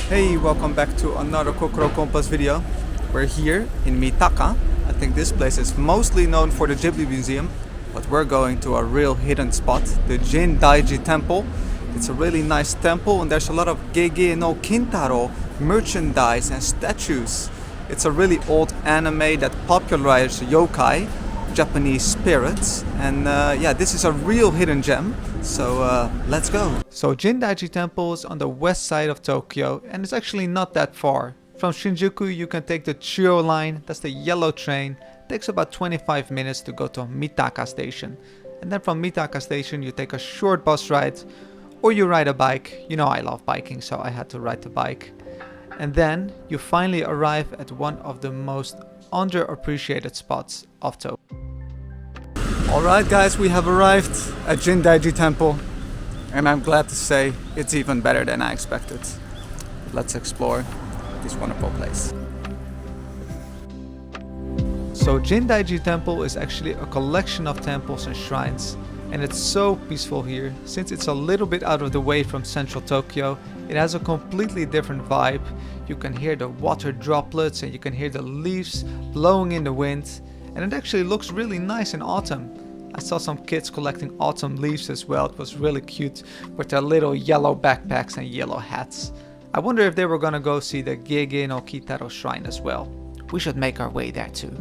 Hey, welcome back to another Kokoro Compass video. We're here in Mitaka. I think this place is mostly known for the Ghibli Museum, but we're going to a real hidden spot, the Jindaji Temple. It's a really nice temple and there's a lot of Gege no Kintaro merchandise and statues. It's a really old anime that popularized yokai, Japanese spirits, and yeah, this is a real hidden gem. So let's go. So Jindaji Temple is on the west side of Tokyo and it's actually not that far. From Shinjuku you can take the Chuo line, that's the yellow train. It takes about 25 minutes to go to Mitaka station. And then from Mitaka station you take a short bus ride or you ride a bike. You know I love biking, so I had to ride the bike. And then you finally arrive at one of the most underappreciated spots of Tokyo. Alright guys, we have arrived at Jindaji Temple and I'm glad to say it's even better than I expected. Let's explore this wonderful place. So Jindaji Temple is actually a collection of temples and shrines, and it's so peaceful here. Since it's a little bit out of the way from central Tokyo, it has a completely different vibe. You can hear the water droplets and you can hear the leaves blowing in the wind, and it actually looks really nice in autumn. I saw some kids collecting autumn leaves as well. It was really cute with their little yellow backpacks and yellow hats. I wonder if they were gonna go see the Gege no Kitaro shrine as well. We should make our way there too.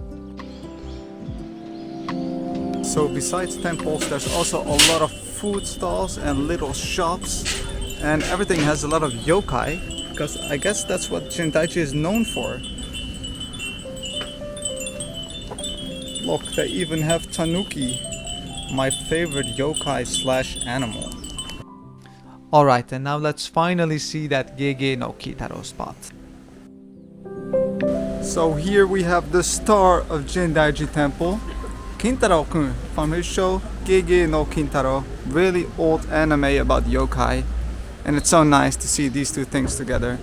So besides temples, there's also a lot of food stalls and little shops, and everything has a lot of yokai, because I guess that's what Jindaji is known for. Look, they even have tanuki, my favorite yokai slash animal. Alright, and now let's finally see that Gege no Kitaro spot. So here we have the star of Jindaji Temple, Kintaro-kun from his show Gege no Kintaro. Really old anime about yokai, and it's so nice to see these two things together.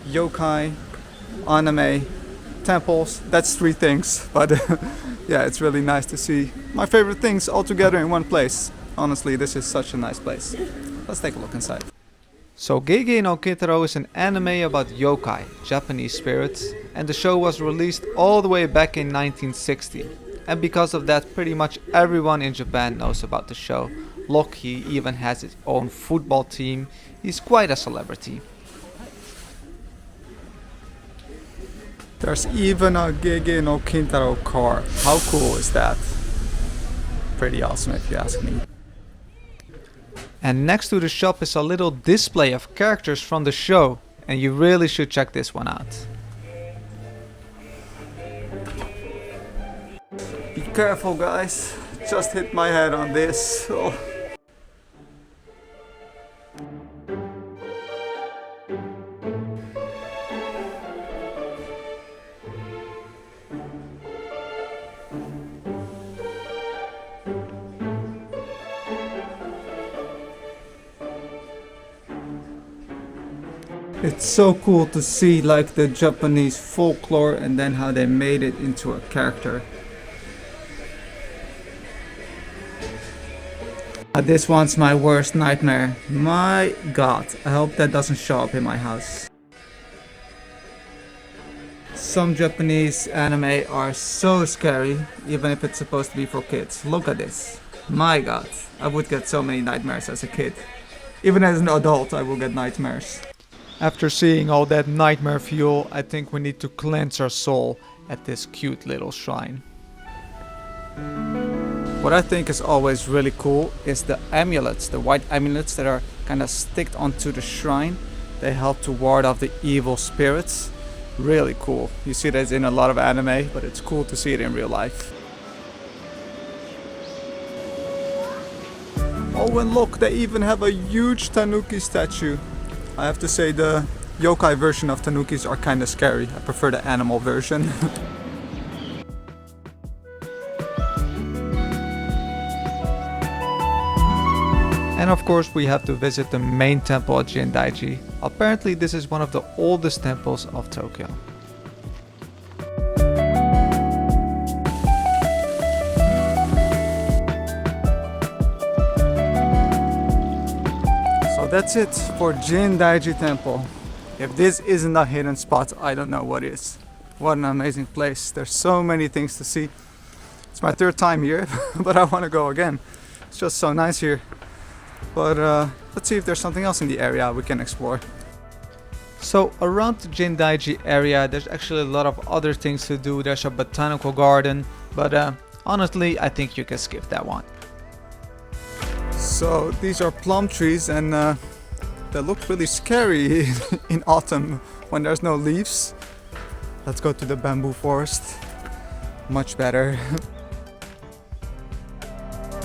Yokai, anime, temples, that's three things, but yeah, it's really nice to see my favorite things all together in one place. Honestly, this is such a nice place. Let's take a look inside. So Gege no Kitaro is an anime about yokai, Japanese spirits, and the show was released all the way back in 1960. And because of that, pretty much everyone in Japan knows about the show. Look, he even has his own football team. He's quite a celebrity. There's even a Gege no Kintaro car. How cool is that? Pretty awesome if you ask me. And next to the shop is a little display of characters from the show, and you really should check this one out. Be careful guys, just hit my head on this. Oh. It's so cool to see like the Japanese folklore and then how they made it into a character. This one's my worst nightmare. My god, I hope that doesn't show up in my house. Some Japanese anime are so scary, even if it's supposed to be for kids. Look at this. My god, I would get so many nightmares as a kid. Even as an adult, I will get nightmares. After seeing all that nightmare fuel, I think we need to cleanse our soul at this cute little shrine. What I think is always really cool is the amulets, the white amulets that are kind of sticked onto the shrine. They help to ward off the evil spirits. Really cool. You see that in a lot of anime, but it's cool to see it in real life. Oh, and look, they even have a huge tanuki statue. I have to say the yokai version of tanukis are kind of scary. I prefer the animal version. And of course we have to visit the main temple at Jindaji. Apparently this is one of the oldest temples of Tokyo. So that's it for Jindaji Temple. If this isn't a hidden spot, I don't know what is. What an amazing place. There's so many things to see. It's my third time here, but I want to go again. It's just so nice here. But let's see if there's something else in the area we can explore. So around the Jindaji area, there's actually a lot of other things to do. There's a botanical garden, but honestly, I think you can skip that one. So these are plum trees, and they look really scary in autumn when there's no leaves. Let's go to the bamboo forest. Much better.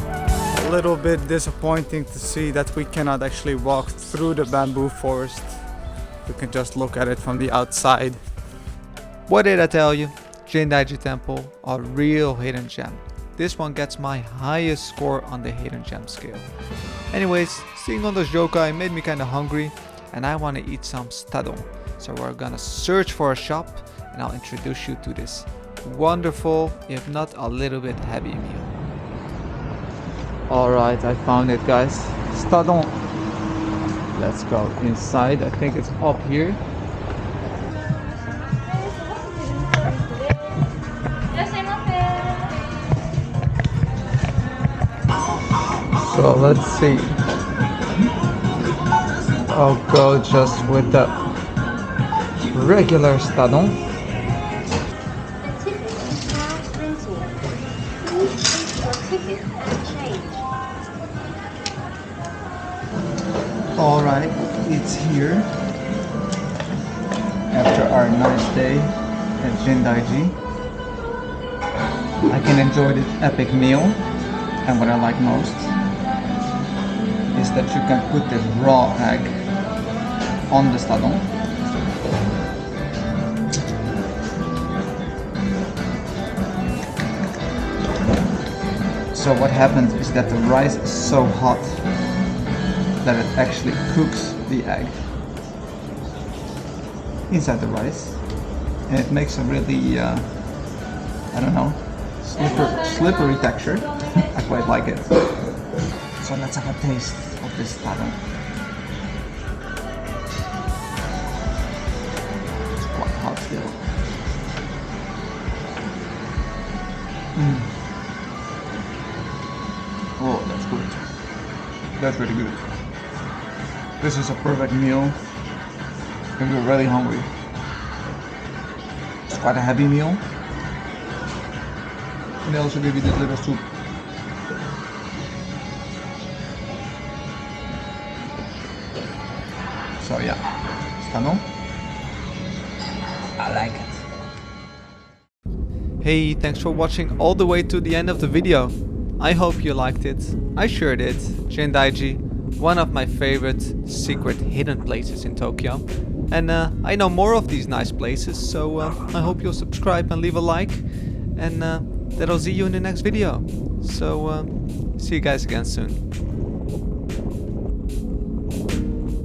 A little bit disappointing to see that we cannot actually walk through the bamboo forest. We can just look at it from the outside. What did I tell you? Jindaji Temple, a real hidden gem. This one gets my highest score on the hidden gem scale. Anyways, seeing all those yokai made me kinda hungry, and I wanna eat some stadon. So we're gonna search for a shop, and I'll introduce you to this wonderful, if not a little bit heavy meal. Alright, I found it, guys. Stadon. Let's go inside. I think it's up here. So let's see. I'll go just with the regular stadon. Alright, it's here. After our nice day at Jindaji, I can enjoy this epic meal. And what I like most is that you can put this raw egg on the stadon. So what happens is that the rice is so hot that it actually cooks the egg inside the rice, and it makes a really, I don't know, slippery texture. I quite like it. So let's have a taste of this stadon. It's quite hot still. Oh, that's good. That's really good. This is a perfect meal if you're really hungry. It's quite a heavy meal. And they also give you this little soup. So yeah, stadon. I like it. Hey, thanks for watching all the way to the end of the video. I hope you liked it. I sure did. Jindaji, one of my favorite secret hidden places in Tokyo. And I know more of these nice places, so I hope you'll subscribe and leave a like. And that I'll see you in the next video. So see you guys again soon.